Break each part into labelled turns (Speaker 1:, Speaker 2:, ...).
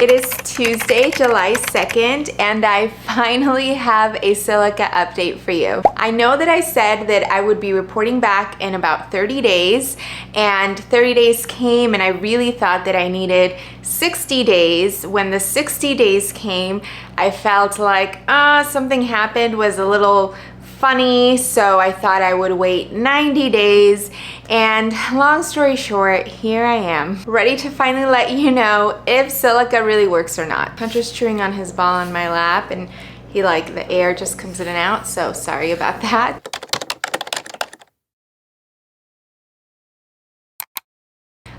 Speaker 1: It is Tuesday, July 2nd, and I finally have a Silica update for you. I know that I said that I would be reporting back in about 30 days, and 30 days came, and I really thought that I needed 60 days. When the 60 days came, I felt like something happened, was a little funny, so I thought I would wait 90 days, and long story short, here I am, ready to finally let you know if Silica really works or not. Hunter's chewing on his ball on my lap, and the air just comes in and out, so sorry about that.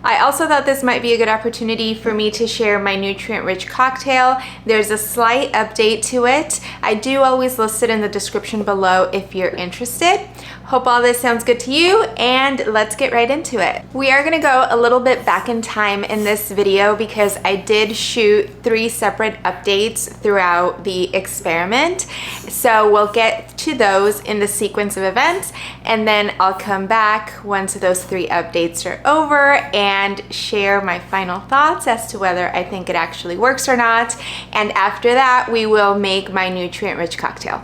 Speaker 1: I also thought this might be a good opportunity for me to share my nutrient-rich cocktail. There's a slight update to it. I do always list it in the description below if you're interested. Hope all this sounds good to you, and let's get right into it. We are gonna go a little bit back in time in this video because I did shoot 3 separate updates throughout the experiment. So we'll get to those in the sequence of events, and then I'll come back once those 3 updates are over and share my final thoughts as to whether I think it actually works or not. And after that, we will make my nutrient-rich cocktail.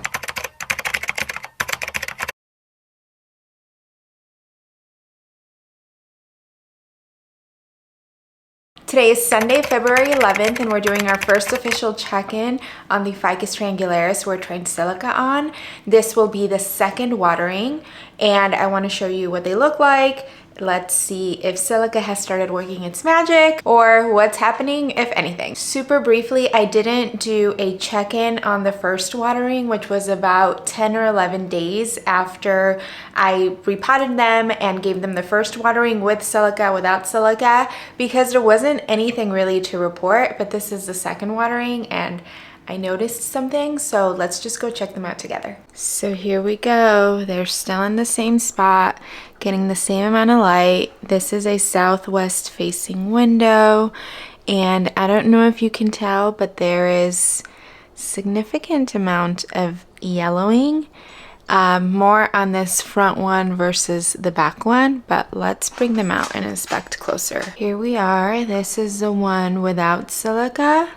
Speaker 1: Today is Sunday, February 11th, and we're doing our first official check-in on the ficus triangularis we're trying Silica on. This will be the second watering, and I want to show you what they look like. Let's see if Silica has started working its magic or what's happening, if anything. Super briefly, I didn't do a check-in on the first watering, which was about 10 or 11 days after I repotted them and gave them the first watering with Silica, without Silica, because there wasn't anything really to report, but this is the second watering and I noticed something, so let's just go check them out together. So here we go. They're still in the same spot, getting the same amount of light. This is a southwest facing window, and I don't know if you can tell, but there is significant amount of yellowing. More on this front one versus the back one, but let's bring them out and inspect closer. Here we are. This is the one without Silica,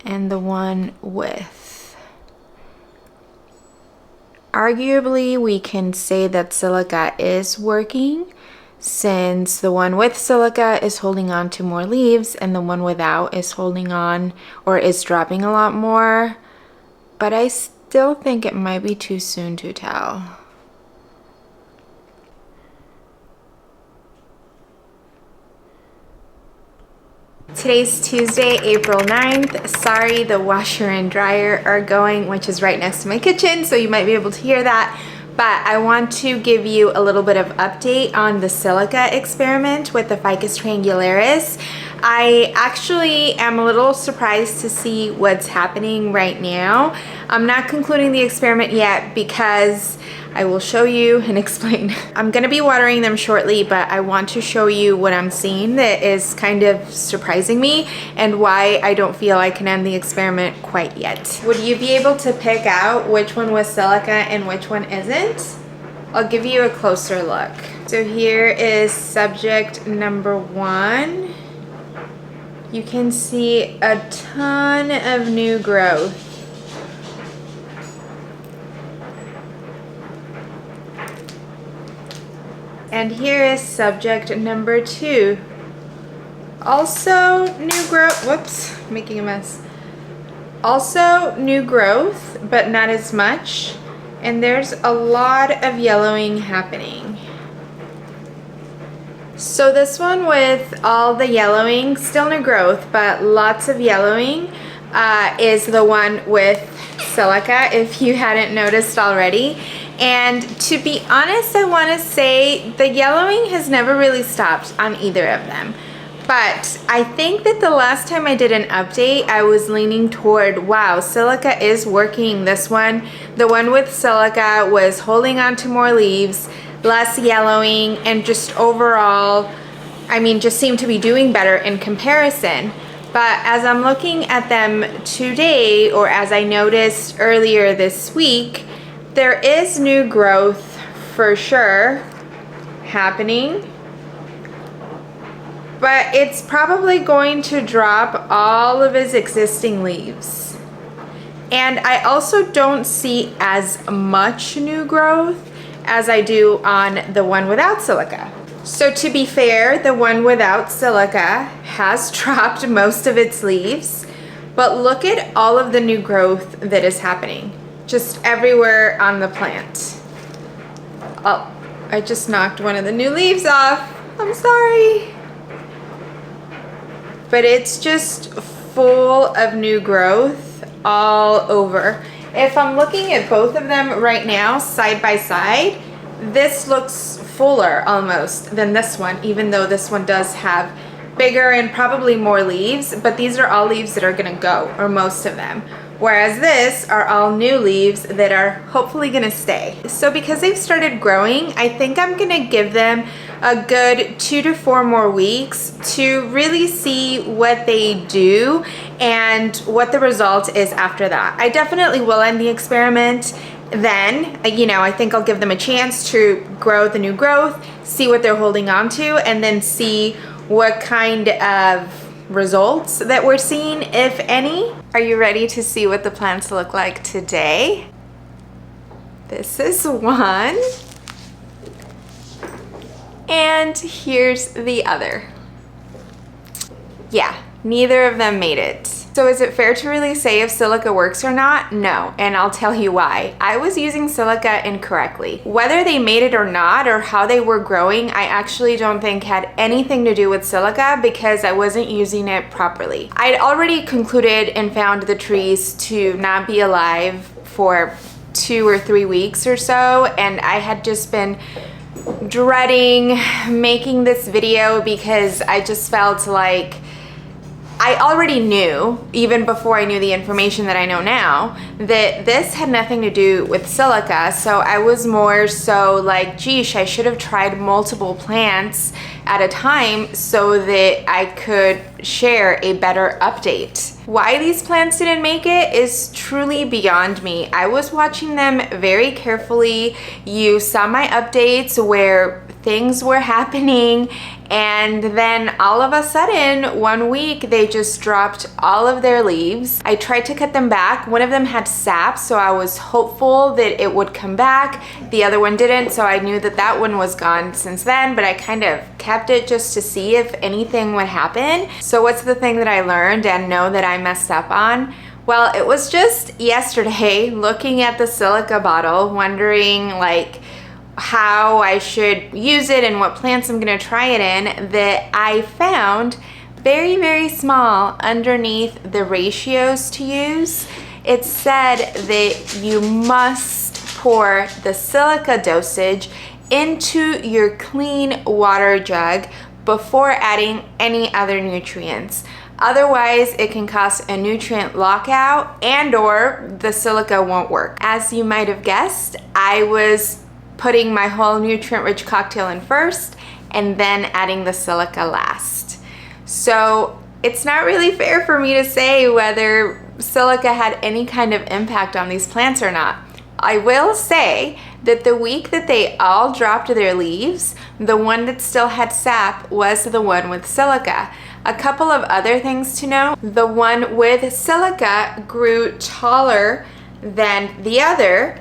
Speaker 1: and the one with. Arguably, we can say that Silica is working, since the one with Silica is holding on to more leaves and the one without is holding on or is dropping a lot more, but I still think it might be too soon to tell. Today's Tuesday, April 9th. Sorry, the washer and dryer are going, which is right next to my kitchen, so you might be able to hear that. But I want to give you a little bit of update on the Silica experiment with the ficus triangularis. I actually am a little surprised to see what's happening right now. I'm not concluding the experiment yet because I will show you and explain. I'm gonna be watering them shortly, but I want to show you what I'm seeing that is kind of surprising me and why I don't feel I can end the experiment quite yet. Would you be able to pick out which one was Silica and which one isn't? I'll give you a closer look. So here is subject number 1. You can see a ton of new growth. And here is subject number 2. Also new growth, whoops, making a mess. Also new growth, but not as much. And there's a lot of yellowing happening. So this one with all the yellowing, still new growth, but lots of yellowing, is the one with Silica, if you hadn't noticed already. And to be honest, I want to say the yellowing has never really stopped on either of them. But I think that the last time I did an update, I was leaning toward, wow, Silica is working. This one, the one with Silica, was holding on to more leaves, less yellowing, and just overall, I mean, just seemed to be doing better in comparison. But as I'm looking at them today, or as I noticed earlier this week, there is new growth for sure happening. but it's probably going to drop all of his existing leaves. And I also don't see as much new growth as I do on the one without silica. So to be fair, the one without silica has dropped most of its leaves, but look at all of the new growth that is happening just everywhere on the plant. Oh, I just knocked one of the new leaves off. I'm sorry. But it's just full of new growth all over. If I'm looking at both of them right now, side by side, this looks fuller almost than this one, even though this one does have bigger and probably more leaves, but these are all leaves that are gonna go, or most of them. Whereas this are all new leaves that are hopefully gonna stay. So because they've started growing, I think I'm gonna give them a good 2 to 4 more weeks to really see what they do and what the result is after that. I definitely will end the experiment then. You know, I think I'll give them a chance to grow the new growth, see what they're holding on to, and then see what kind of results that we're seeing, if any. Are you ready to see what the plants look like today? This is one. And here's the other. Yeah, neither of them made it. So is it fair to really say if silica works or not? No, and I'll tell you why. I was using silica incorrectly. Whether they made it or not, or how they were growing, I actually don't think had anything to do with silica because I wasn't using it properly. I'd already concluded and found the trees to not be alive for 2 or 3 weeks or so, and I had just been dreading making this video because I just felt like I already knew, even before I knew the information that I know now, that this had nothing to do with silica. So I was more so like, geesh, I should have tried multiple plants at a time so that I could share a better update. Why these plants didn't make it is truly beyond me. I was watching them very carefully. You saw my updates where things were happening, and then all of a sudden, one week, they just dropped all of their leaves. I tried to cut them back. One of them had sap, so I was hopeful that it would come back. The other one didn't, so I knew that that one was gone since then, but I kind of kept it just to see if anything would happen. So what's the thing that I learned and know that I messed up on? Well, it was just yesterday looking at the silica bottle, wondering like how I should use it and what plants I'm gonna try it in, that I found very, very small underneath the ratios to use. It said that you must pour the silica dosage into your clean water jug before adding any other nutrients. Otherwise, it can cause a nutrient lockout and or the silica won't work. As you might have guessed, I was putting my whole nutrient-rich cocktail in first and then adding the silica last. So it's not really fair for me to say whether silica had any kind of impact on these plants or not. I will say that the week that they all dropped their leaves, the one that still had sap was the one with silica. A couple of other things to know. The one with silica grew taller than the other,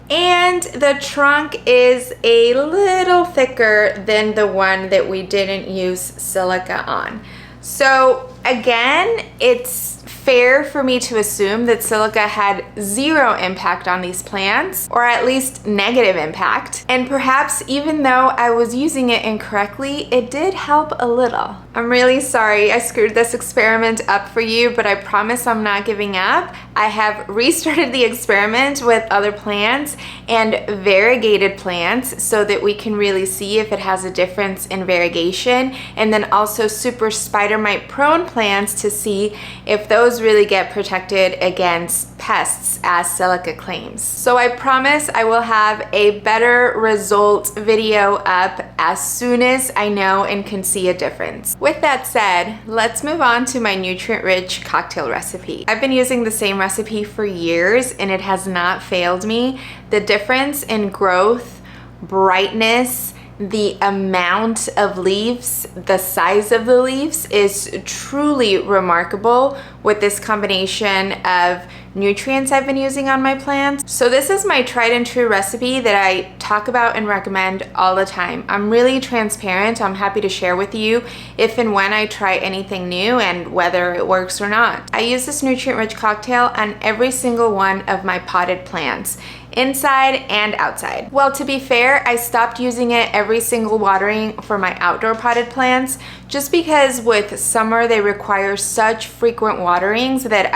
Speaker 1: and the trunk is a little thicker than the one that we didn't use silica on. So again, it's fair for me to assume that silica had zero impact on these plants, or at least negative impact. And perhaps even though I was using it incorrectly, it did help a little. I'm really sorry I screwed this experiment up for you, but I promise I'm not giving up. I have restarted the experiment with other plants and variegated plants so that we can really see if it has a difference in variegation, and then also super spider mite prone plants to see if those really get protected against pests as silica claims. So I promise I will have a better result video up as soon as I know and can see a difference. With that said, let's move on to my nutrient-rich cocktail recipe. I've been using the same recipe for years and it has not failed me. The difference in growth, brightness, the amount of leaves, the size of the leaves is truly remarkable with this combination of nutrients I've been using on my plants. So this is my tried and true recipe that I talk about and recommend all the time. I'm really transparent. I'm happy to share with you if and when I try anything new and whether it works or not. I use this nutrient-rich cocktail on every single one of my potted plants, inside and outside. Well, to be fair, I stopped using it every single watering for my outdoor potted plants just because with summer they require such frequent waterings that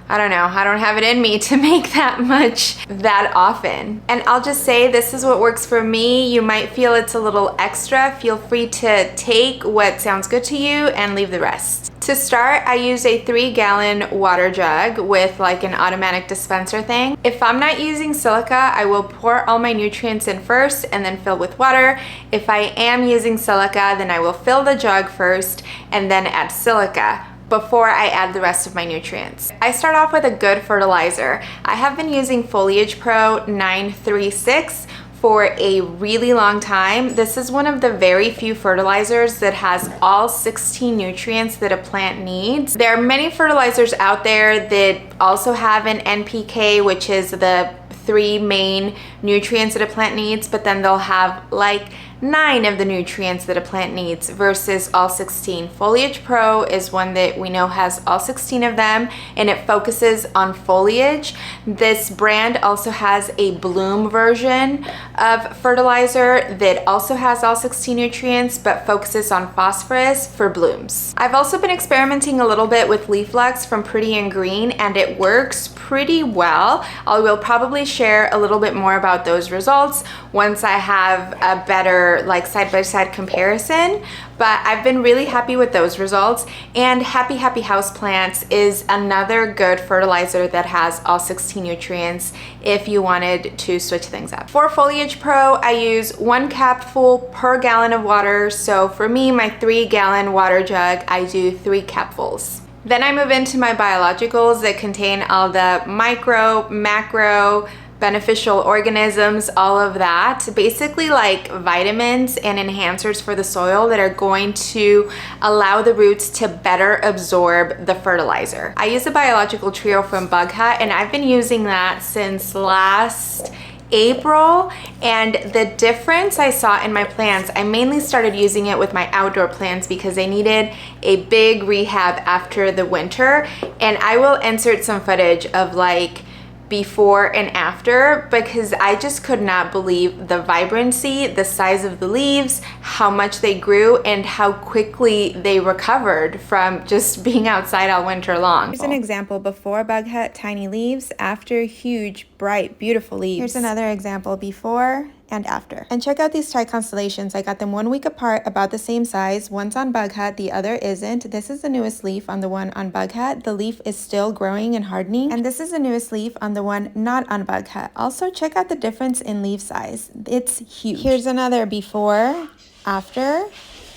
Speaker 1: I don't know, I don't have it in me to make that much that often. And I'll just say this is what works for me. You might feel it's a little extra. Feel free to take what sounds good to you and leave the rest. To start, I use a 3-gallon water jug with like an automatic dispenser thing. If I'm not using silica, I will pour all my nutrients in first and then fill with water. If I am using silica, then I will fill the jug first and then add silica before I add the rest of my nutrients. I start off with a good fertilizer. I have been using Foliage Pro 936 for a really long time. This is one of the very few fertilizers that has all 16 nutrients that a plant needs. There are many fertilizers out there that also have an NPK, which is the 3 main nutrients that a plant needs, but then they'll have like 9 of the nutrients that a plant needs versus all 16. Foliage Pro is one that we know has all 16 of them and it focuses on foliage. This brand also has a bloom version of fertilizer that also has all 16 nutrients but focuses on phosphorus for blooms. I've also been experimenting a little bit with Leaf Lux from Pretty and Green and it works pretty well. I will probably share a little bit more about those results once I have a better like side-by-side comparison, but I've been really happy with those results. And Happy Houseplants is another good fertilizer that has all 16 nutrients if you wanted to switch things up. For Foliage Pro, I use 1 capful per gallon of water. So for me, my 3-gallon water jug, I do 3 capfuls. Then I move into my biologicals that contain all the micro, macro, beneficial organisms, all of that. Basically like vitamins and enhancers for the soil that are going to allow the roots to better absorb the fertilizer. I use a biological trio from Bug Hut and I've been using that since last April, and the difference I saw in my plants, I mainly started using it with my outdoor plants because they needed a big rehab after the winter, and I will insert some footage of like before and after because I just could not believe the vibrancy, the size of the leaves, how much they grew, and how quickly they recovered from just being outside all winter long. Here's an example before Bug Hut, tiny leaves, after huge, bright, beautiful leaves. Here's another example before and after. And check out these tri constellations. I got them 1 week apart, about the same size. One's on Bug Hut, the other isn't. This is the newest leaf on the one on Bug Hut. The leaf is still growing and hardening. And this is the newest leaf on the one not on Bug Hut. Also, check out the difference in leaf size. It's huge. Here's another before, after,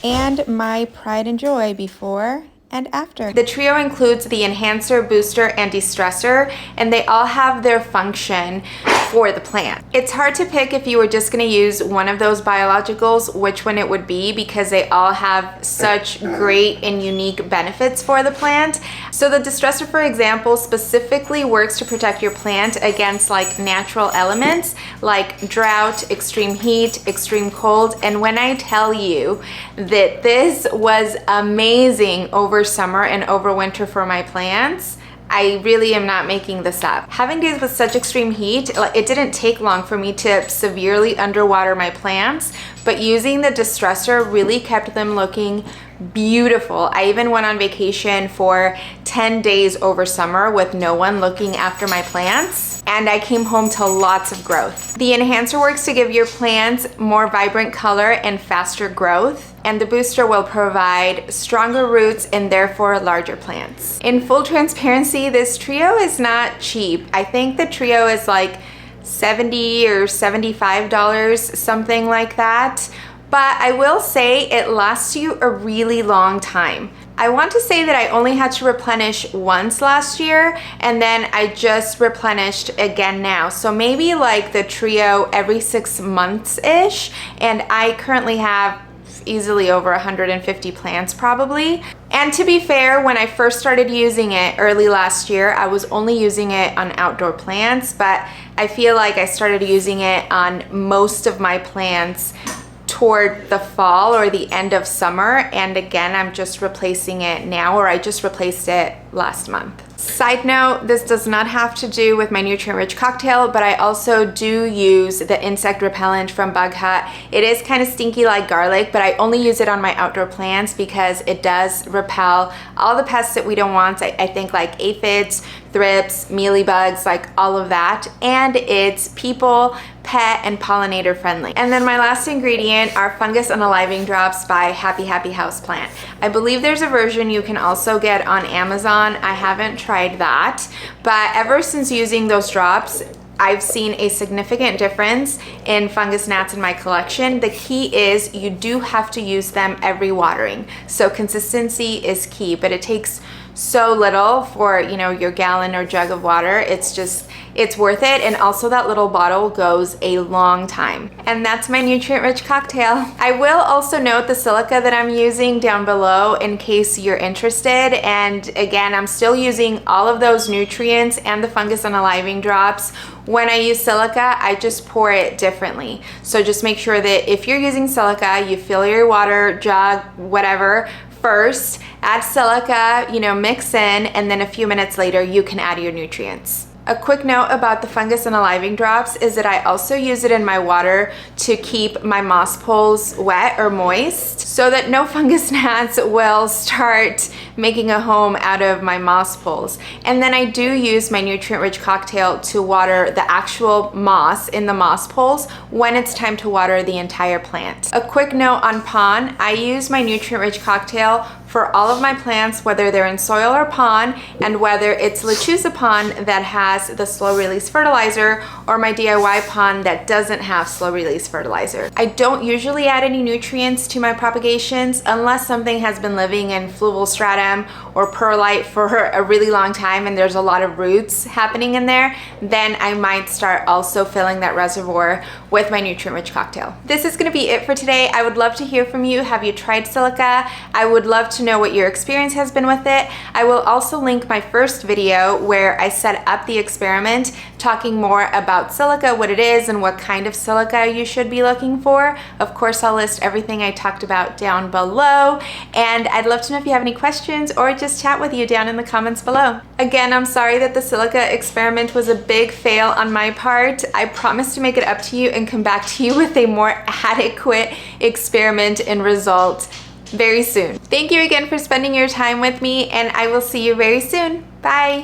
Speaker 1: and my pride and joy before and after. The trio includes the enhancer, booster, and de-stressor, and they all have their function for the plant. It's hard to pick if you were just going to use one of those biologicals, which one it would be, because they all have such great and unique benefits for the plant. So the de-stressor, for example, specifically works to protect your plant against like natural elements like drought, extreme heat, extreme cold. And when I tell you that this was amazing over summer and over winter for my plants, I really am not making this up. Having days with such extreme heat, it didn't take long for me to severely underwater my plants, but using the de-stressor really kept them looking beautiful. I even went on vacation for 10 days over summer with no one looking after my plants, and I came home to lots of growth. The enhancer works to give your plants more vibrant color and faster growth, and the booster will provide stronger roots and therefore larger plants. In full transparency, this trio is not cheap. I think the trio is like $70 or $75, something like that. but I will say it lasts you a really long time. I want to say that I only had to replenish once last year, and then I just replenished again now. So maybe like the trio every 6 months-ish, and I currently have easily over 150 plants probably. And to be fair, when I first started using it early last year, I was only using it on outdoor plants, but I feel like I started using it on most of my plants toward the fall or the end of summer, and again I'm just replacing it now, or I just replaced it last month. Side note, this does not have to do with my nutrient-rich cocktail, but I also do use the insect repellent from Bug Hut. It is kind of stinky like garlic, but I only use it on my outdoor plants because it does repel all the pests that we don't want. I think like aphids, thrips, mealybugs, like all of that, and it's people, pet, and pollinator friendly. And then my last ingredient are fungus unaliving drops by Happy Happy Houseplant. I believe there's a version you can also get on Amazon. I haven't tried that, but ever since using those drops, I've seen a significant difference in fungus gnats in my collection. The key is you do have to use them every watering. So consistency is key, but it takes so little for, you know, your gallon or jug of water. It's worth it, and also that little bottle goes a long time. And that's my nutrient-rich cocktail. I will also note the silica that I'm using down below in case you're interested. And again, I'm still using all of those nutrients and the fungus unaliving drops. When I use silica, I just pour it differently. So just make sure that if you're using silica, you fill your water jug, whatever, first, add silica, you know, mix in, and then a few minutes later you can add your nutrients. A quick note about the fungus unaliving drops is that I also use it in my water to keep my moss poles wet or moist so that no fungus gnats will start making a home out of my moss poles. And then I do use my nutrient-rich cocktail to water the actual moss in the moss poles when it's time to water the entire plant. A quick note on pond, I use my nutrient-rich cocktail for all of my plants, whether they're in soil or pond, and whether it's lechuza pond that has the slow release fertilizer or my DIY pond that doesn't have slow release fertilizer. I don't usually add any nutrients to my propagations unless something has been living in fluval stratum or perlite for a really long time and there's a lot of roots happening in there, then I might start also filling that reservoir with my nutrient-rich cocktail. This is gonna be it for today. I would love to hear from you. Have you tried silica? I would love to know what your experience has been with it. I will also link my first video where I set up the experiment talking more about silica, what it is, and what kind of silica you should be looking for. Of course, I'll list everything I talked about down below, and I'd love to know if you have any questions or just chat with you down in the comments below. Again, I'm sorry that the silica experiment was a big fail on my part. I promise to make it up to you and come back to you with a more adequate experiment and result very soon. Thank you again for spending your time with me, and I will see you very soon. Bye.